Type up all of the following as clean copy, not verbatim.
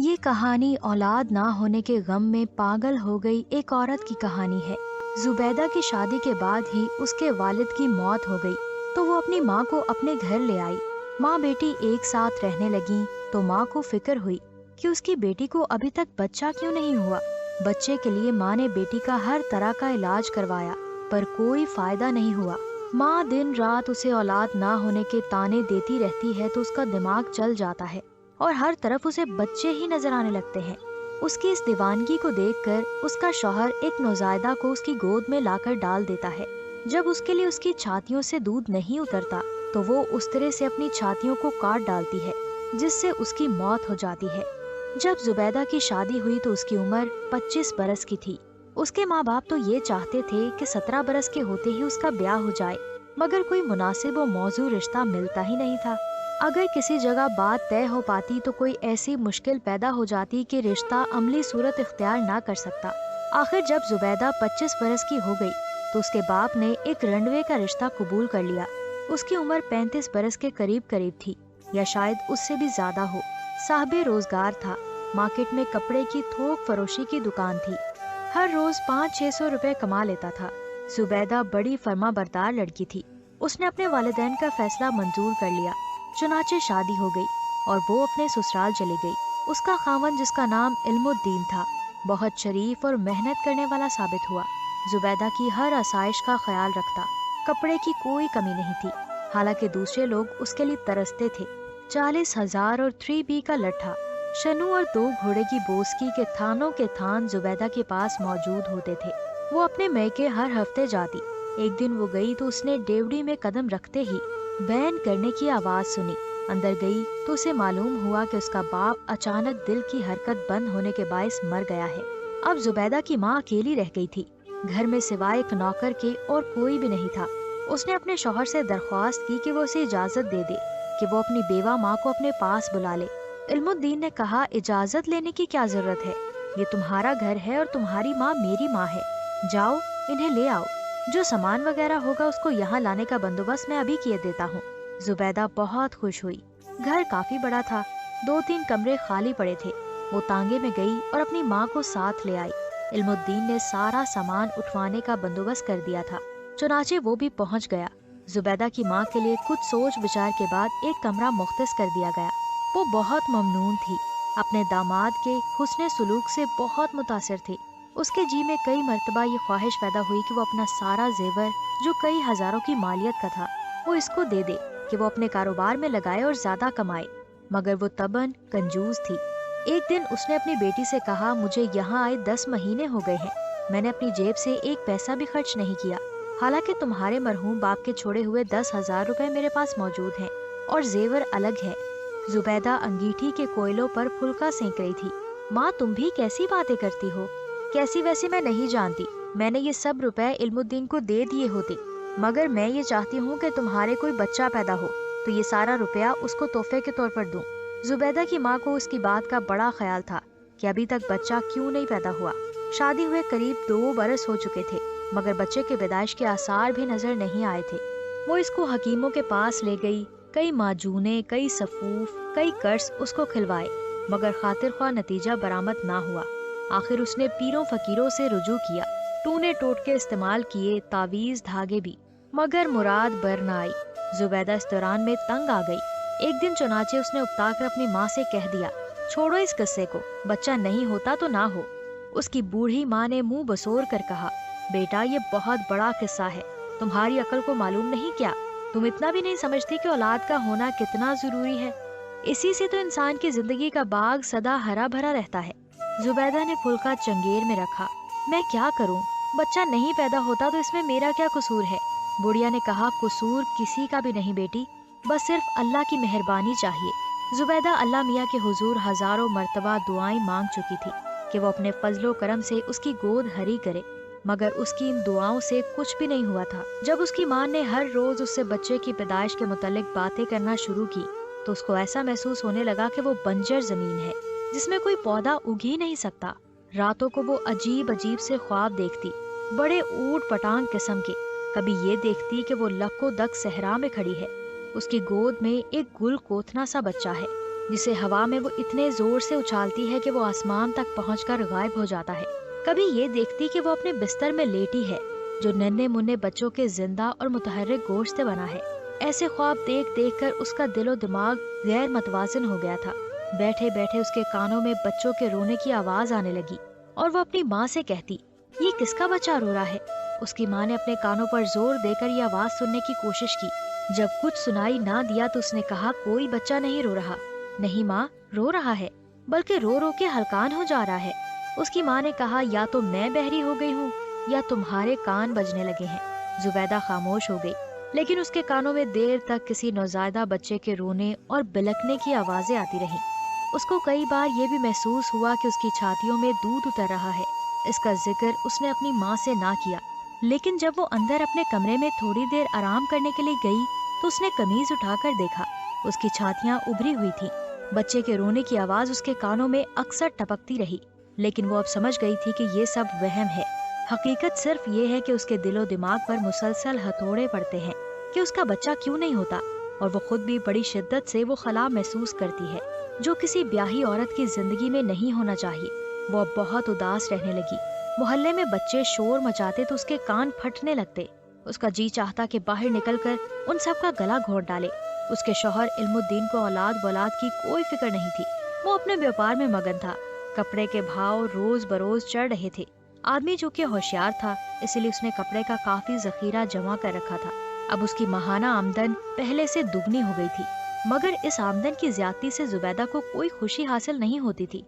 یہ کہانی اولاد نہ ہونے کے غم میں پاگل ہو گئی ایک عورت کی کہانی ہے۔ زبیدہ کی شادی کے بعد ہی اس کے والد کی موت ہو گئی تو وہ اپنی ماں کو اپنے گھر لے آئی۔ ماں بیٹی ایک ساتھ رہنے لگیں تو ماں کو فکر ہوئی کہ اس کی بیٹی کو ابھی تک بچہ کیوں نہیں ہوا۔ بچے کے لیے ماں نے بیٹی کا ہر طرح کا علاج کروایا پر کوئی فائدہ نہیں ہوا۔ ماں دن رات اسے اولاد نہ ہونے کے طعنے دیتی رہتی ہے تو اس کا دماغ چل جاتا ہے اور ہر طرف اسے بچے ہی نظر آنے لگتے ہیں۔ اس کی اس دیوانگی کو دیکھ کر اس کا شوہر ایک نوزائیدہ کو اس کی گود میں لا کر ڈال دیتا ہے۔ جب اس کے لیے اس کی چھاتیوں سے دودھ نہیں اترتا تو وہ اس طرح سے اپنی چھاتیوں کو کاٹ ڈالتی ہے جس سے اس کی موت ہو جاتی ہے۔ جب زبیدہ کی شادی ہوئی تو اس کی عمر 25 برس کی تھی۔ اس کے ماں باپ تو یہ چاہتے تھے کہ 17 برس کے ہوتے ہی اس کا بیاہ ہو جائے، مگر کوئی مناسب و موزوں رشتہ ملتا ہی نہیں تھا۔ اگر کسی جگہ بات طے ہو پاتی تو کوئی ایسی مشکل پیدا ہو جاتی کہ رشتہ عملی صورت اختیار نہ کر سکتا۔ آخر جب زبیدہ 25 برس کی ہو گئی تو اس کے باپ نے ایک رنڈوے کا رشتہ قبول کر لیا۔ اس کی عمر 35 برس کے قریب تھی یا شاید اس سے بھی زیادہ ہو۔ صاحب روزگار تھا، مارکیٹ میں کپڑے کی تھوک فروشی کی دکان تھی، ہر روز 500-600 روپے کما لیتا تھا۔ زبیدہ بڑی فرما بردار لڑکی تھی، اس نے اپنے والدین کا فیصلہ منظور کر لیا، چنانچہ شادی ہو گئی اور وہ اپنے سسرال چلی گئی۔ اس کا خاوند جس کا نام علم الدین تھا بہت شریف اور محنت کرنے والا ثابت ہوا۔ زبیدہ کی ہر آسائش کا خیال رکھتا، کپڑے کی کوئی کمی نہیں تھی، حالانکہ دوسرے لوگ اس کے لیے ترستے تھے۔ 40,000 اور 3B کا لٹھا، شنو اور 2 گھوڑے کی بوسکی کے تھانوں کے تھان زبیدہ کے پاس موجود ہوتے تھے۔ وہ اپنے میکے ہر ہفتے جاتی۔ ایک دن وہ گئی تو اس نے ڈیوڑی میں قدم رکھتے ہی بین کرنے کی آواز سنی۔ اندر گئی تو اسے معلوم ہوا کہ اس کا باپ اچانک دل کی حرکت بند ہونے کے باعث مر گیا ہے۔ اب زبیدہ کی ماں اکیلی رہ گئی تھی، گھر میں سوائے ایک نوکر کے اور کوئی بھی نہیں تھا۔ اس نے اپنے شوہر سے درخواست کی کہ وہ اسے اجازت دے دے کہ وہ اپنی بیوہ ماں کو اپنے پاس بلا لے۔ علم الدین نے کہا، اجازت لینے کی کیا ضرورت ہے، یہ تمہارا گھر ہے اور تمہاری ماں میری ماں ہے، جاؤ انہیں لے آؤ، جو سامان وغیرہ ہوگا اس کو یہاں لانے کا بندوبست میں ابھی کیے دیتا ہوں۔ زبیدہ بہت خوش ہوئی۔ گھر کافی بڑا تھا، 2-3 کمرے خالی پڑے تھے۔ وہ تانگے میں گئی اور اپنی ماں کو ساتھ لے آئی۔ علم الدین نے سارا سامان اٹھوانے کا بندوبست کر دیا تھا، چنانچہ وہ بھی پہنچ گیا۔ زبیدہ کی ماں کے لیے کچھ سوچ بچار کے بعد ایک کمرہ مختص کر دیا گیا۔ وہ بہت ممنون تھی، اپنے داماد کے حسن سلوک سے بہت متاثر تھی۔ اس کے جی میں کئی مرتبہ یہ خواہش پیدا ہوئی کہ وہ اپنا سارا زیور جو کئی ہزاروں کی مالیت کا تھا وہ اس کو دے دے کہ وہ اپنے کاروبار میں لگائے اور زیادہ کمائے، مگر وہ طبعاً کنجوس تھی۔ ایک دن اس نے اپنی بیٹی سے کہا، مجھے یہاں آئے 10 مہینے ہو گئے ہیں، میں نے اپنی جیب سے ایک پیسہ بھی خرچ نہیں کیا، حالانکہ تمہارے مرحوم باپ کے چھوڑے ہوئے 10,000 روپے میرے پاس موجود ہیں اور زیور الگ ہے۔ زبیدہ انگیٹھی کے کوئلوں پر پھلکا سینک رہی تھی۔ ماں تم بھی کیسی باتیں کرتی ہو؟ کیسی ویسی میں نہیں جانتی، میں نے یہ سب روپے علم الدین کو دے دیے ہوتے، مگر میں یہ چاہتی ہوں کہ تمہارے کوئی بچہ پیدا ہو تو یہ سارا روپیہ اس کو تحفے کے طور پر دوں۔ زبیدہ کی ماں کو اس کی بات کا بڑا خیال تھا کہ ابھی تک بچہ کیوں نہیں پیدا ہوا۔ شادی ہوئے قریب 2 برس ہو چکے تھے، مگر بچے کے پیدائش کے آثار بھی نظر نہیں آئے تھے۔ وہ اس کو حکیموں کے پاس لے گئی، کئی معجونے، کئی سفوف، کئی قرص اس کو کھلوائے، مگر خاطر خواہ نتیجہ برآمد نہ ہوا۔ آخر اس نے پیروں فقیروں سے رجوع کیا، ٹونے ٹوٹکے استعمال کیے، تعویذ دھاگے بھی، مگر مراد بر نہ آئی۔ زبیدہ اس دوران میں تنگ آ گئی۔ ایک دن چنانچہ اس نے اکتا کر اپنی ماں سے کہہ دیا، چھوڑو اس قصے کو، بچہ نہیں ہوتا تو نہ ہو۔ اس کی بوڑھی ماں نے منہ بسور کر کہا، بیٹا یہ بہت بڑا قصہ ہے، تمہاری عقل کو معلوم نہیں کیا؟ تم اتنا بھی نہیں سمجھتی کہ اولاد کا ہونا کتنا ضروری ہے؟ اسی سے تو انسان کی زندگی کا باغ سدا ہرا بھرا رہتا ہے۔ زبیدہ نے پھلکا چنگیر میں رکھا، میں کیا کروں، بچہ نہیں پیدا ہوتا تو اس میں میرا کیا قصور ہے؟ بڑھیا نے کہا، قصور کسی کا بھی نہیں بیٹی، بس صرف اللہ کی مہربانی چاہیے۔ زبیدہ اللہ میاں کے حضور ہزاروں مرتبہ دعائیں مانگ چکی تھی کہ وہ اپنے فضل و کرم سے اس کی گود ہری کرے، مگر اس کی ان دعاؤں سے کچھ بھی نہیں ہوا تھا۔ جب اس کی ماں نے ہر روز اس سے بچے کی پیدائش کے متعلق باتیں کرنا شروع کی تو اس کو ایسا محسوس ہونے لگا کہ وہ بنجر زمین ہے جس میں کوئی پودا اگ ہی نہیں سکتا۔ راتوں کو وہ عجیب عجیب سے خواب دیکھتی، بڑے اوٹ پٹانگ قسم کے۔ کبھی یہ دیکھتی کہ وہ لکو دک صحرا میں کھڑی ہے، اس کی گود میں ایک گل کوتھنا سا بچہ ہے، جسے ہوا میں وہ اتنے زور سے اچھالتی ہے کہ وہ آسمان تک پہنچ کر غائب ہو جاتا ہے۔ کبھی یہ دیکھتی کہ وہ اپنے بستر میں لیٹی ہے جو ننھے منھے بچوں کے زندہ اور متحرک گوشت سے بنا ہے۔ ایسے خواب دیکھ دیکھ کر اس کا دل و دماغ غیر متوازن ہو گیا تھا۔ بیٹھے بیٹھے اس کے کانوں میں بچوں کے رونے کی آواز آنے لگی اور وہ اپنی ماں سے کہتی، یہ کس کا بچہ رو رہا ہے؟ اس کی ماں نے اپنے کانوں پر زور دے کر یہ آواز سننے کی کوشش کی۔ جب کچھ سنائی نہ دیا تو اس نے کہا، کوئی بچہ نہیں رو رہا۔ نہیں ماں، رو رہا ہے، بلکہ رو رو کے ہلکان ہو جا رہا ہے۔ اس کی ماں نے کہا، یا تو میں بہری ہو گئی ہوں یا تمہارے کان بجنے لگے ہیں۔ زبیدہ خاموش ہو گئی، لیکن اس کے کانوں میں دیر تک کسی نوزائیدہ بچے کے رونے اور بلکنے کی آوازیں آتی رہیں۔ اس کو کئی بار یہ بھی محسوس ہوا کہ اس کی چھاتیوں میں دودھ اتر رہا ہے۔ اس کا ذکر اس نے اپنی ماں سے نہ کیا، لیکن جب وہ اندر اپنے کمرے میں تھوڑی دیر آرام کرنے کے لیے گئی تو اس نے قمیض اٹھا کر دیکھا، اس کی چھاتیاں ابھری ہوئی تھیں۔ بچے کے رونے کی آواز اس کے کانوں میں اکثر ٹپکتی رہی، لیکن وہ اب سمجھ گئی تھی کہ یہ سب وہم ہے۔ حقیقت صرف یہ ہے کہ اس کے دل و دماغ پر مسلسل ہتھوڑے پڑتے ہیں کہ اس کا بچہ کیوں نہیں ہوتا، اور وہ خود بھی بڑی شدت سے وہ خلا محسوس کرتی ہے جو کسی بیاہی عورت کی زندگی میں نہیں ہونا چاہیے۔ وہ اب بہت اداس رہنے لگی۔ محلے میں بچے شور مچاتے تو اس کے کان پھٹنے لگتے۔ اس کا جی چاہتا کہ باہر نکل کر ان سب کا گلا گھونٹ ڈالے۔ اس کے شوہر علم الدین کو اولاد بولاد کی کوئی فکر نہیں تھی۔ وہ اپنے بیوپار میں مگن تھا۔ کپڑے کے بھاؤ روز بروز چڑھ رہے تھے۔ آدمی جو کہ ہوشیار تھا، اس لیے اس نے کپڑے کا کافی ذخیرہ جمع کر رکھا تھا۔ اب اس کی ماہانہ آمدن پہلے سے دگنی ہو گئی تھی، مگر اس آمدن کی زیادتی سے زبیدہ کو کوئی خوشی حاصل نہیں ہوتی تھی۔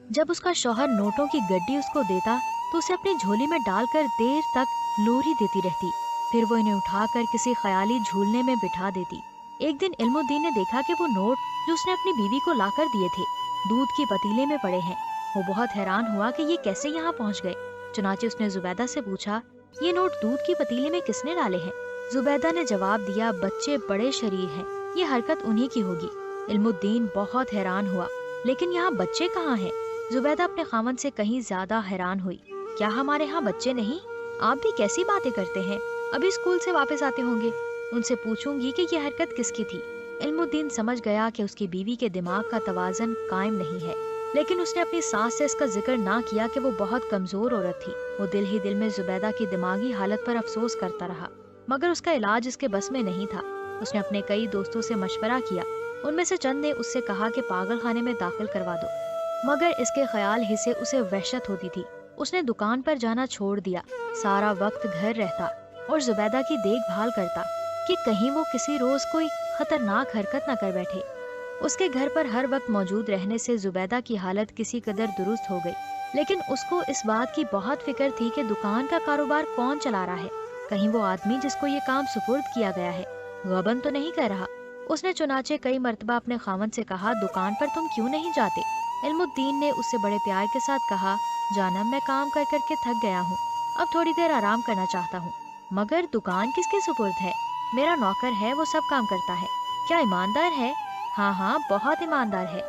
جب اس کا شوہر نوٹوں کی گڈی اس کو دیتا تو اسے اپنی جھولی میں ڈال کر دیر تک لوری دیتی رہتی، پھر وہ انہیں اٹھا کر کسی خیالی جھولنے میں بٹھا دیتی۔ ایک دن علم الدین نے دیکھا کہ وہ نوٹ جو اس نے اپنی بیوی کو لا کر دیے تھے دودھ کی پتیلے میں پڑے ہیں۔ وہ بہت حیران ہوا کہ یہ کیسے یہاں پہنچ گئے۔ چنانچہ اس نے زبیدہ سے پوچھا، یہ نوٹ دودھ کی پتیلے میں کس نے ڈالے ہیں؟ زبیدہ نے جواب دیا، بچے بڑے شریر ہیں، یہ حرکت انہی کی ہوگی۔ علم الدین بہت حیران ہوا، لیکن یہاں بچے کہاں ہیں؟ زبیدہ اپنے خاوند سے کہیں زیادہ حیران ہوئی۔ کیا ہمارے ہاں بچے نہیں؟ آپ بھی کیسی باتیں کرتے ہیں، ابھی اسکول سے واپس آتے ہوں گے، ان سے پوچھوں گی کہ یہ حرکت کس کی تھی۔ علم الدین سمجھ گیا کہ اس کی بیوی کے دماغ کا توازن قائم نہیں ہے، لیکن اس نے اپنی ساس سے اس کا ذکر نہ کیا کہ وہ بہت کمزور عورت تھی۔ وہ دل ہی دل میں زبیدہ کی دماغی حالت پر افسوس کرتا رہا، مگر اس کا علاج اس کے بس میں نہیں تھا۔ اس نے اپنے کئی دوستوں سے مشورہ کیا، ان میں سے چند نے اس سے کہا کہ پاگل خانے میں داخل کروا دو، مگر اس کے خیال ہی سے اسے وحشت ہوتی تھی۔ اس نے دکان پر جانا چھوڑ دیا، سارا وقت گھر رہتا اور زبیدہ کی دیکھ بھال کرتا کہ کہیں وہ کسی روز کوئی خطرناک حرکت نہ کر بیٹھے۔ اس کے گھر پر ہر وقت موجود رہنے سے زبیدہ کی حالت کسی قدر درست ہو گئی، لیکن اس کو اس بات کی بہت فکر تھی کہ دکان کا کاروبار کون چلا رہا ہے، کہیں وہ آدمی جس کو یہ کام سپرد کیا گیا ہے غبن تو نہیں کر رہا۔ اس نے چنانچہ کئی مرتبہ اپنے خاوند سے کہا، دکان پر تم کیوں نہیں جاتے؟ علم الدین نے اس سے بڑے پیار کے ساتھ کہا، جانم میں کام کر کر کے تھک گیا ہوں، اب تھوڑی دیر آرام کرنا چاہتا ہوں۔ مگر دکان کس کے سپرد ہے؟ میرا نوکر ہے، وہ سب کام کرتا ہے۔ کیا ایماندار ہے؟ ہاں ہاں، بہت ایماندار ہے،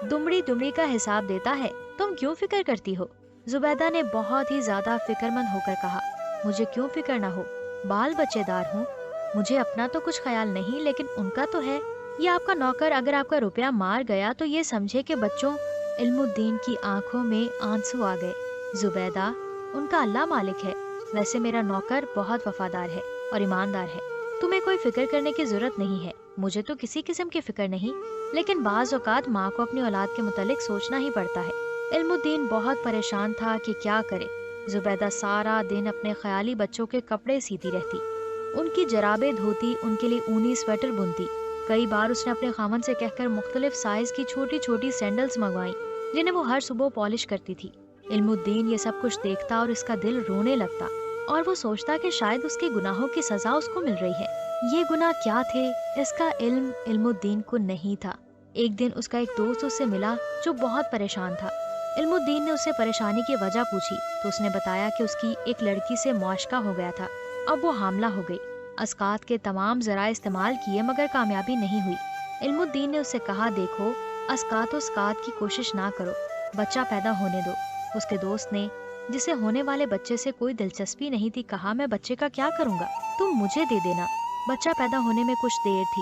دمڑی دمڑی کا حساب دیتا ہے، تم کیوں فکر کرتی ہو؟ زبیدہ نے بہت ہی زیادہ فکر مند ہو کر کہا، مجھے کیوں فکر نہ ہو، بال بچے دار ہوں، مجھے اپنا تو کچھ خیال نہیں، لیکن ان کا تو ہے۔ یہ آپ کا نوکر اگر آپ کا روپیہ مار گیا تو یہ سمجھے کہ بچوں۔ علم الدین کی آنکھوں میں آنسو آ گئے۔ زبیدہ، ان کا اللہ مالک ہے، ویسے میرا نوکر بہت وفادار ہے اور ایماندار ہے، تمہیں کوئی فکر کرنے کی ضرورت نہیں ہے، مجھے تو کسی قسم کی فکر نہیں، لیکن بعض اوقات ماں کو اپنی اولاد کے متعلق سوچنا ہی پڑتا ہے۔ علم الدین بہت پریشان تھا کہ کیا کرے۔ زبیدہ سارا دن اپنے خیالی بچوں کے کپڑے سیتی رہتی، ان کی جرابیں دھوتی، ان کے لیے اونی سویٹر بنتی۔ کئی بار اس نے اپنے خاوند سے کہہ کر مختلف سائز کی چھوٹی چھوٹی سینڈلز منگوائیں جنہیں وہ ہر صبح پالش کرتی تھی۔ علم الدین یہ سب کچھ دیکھتا اور اس کا دل رونے لگتا، اور وہ سوچتا کہ شاید اس کے گناہوں کی سزا اس کو مل رہی ہے۔ یہ گناہ کیا تھے، اس کا علم الدین کو نہیں تھا۔ ایک دن اس کا ایک دوست اس سے ملا جو بہت پریشان تھا۔ علم الدین نے اس سے پریشانی کی وجہ پوچھی تو اس نے بتایا کہ اس کی ایک لڑکی سے معاشقہ ہو گیا تھا، اب وہ حاملہ ہو گئی۔ اسقاط کے تمام ذرائع استعمال کیے مگر کامیابی نہیں ہوئی۔ علم الدین نے اس سے کہا، دیکھو، اسقاط کی کوشش نہ کرو، بچہ پیدا ہونے دو۔ اس کے دوست نے، جسے ہونے والے بچے سے کوئی دلچسپی نہیں تھی، کہا، میں بچے کا کیا کروں گا، تم مجھے دے دینا۔ بچہ پیدا ہونے میں کچھ دیر تھی،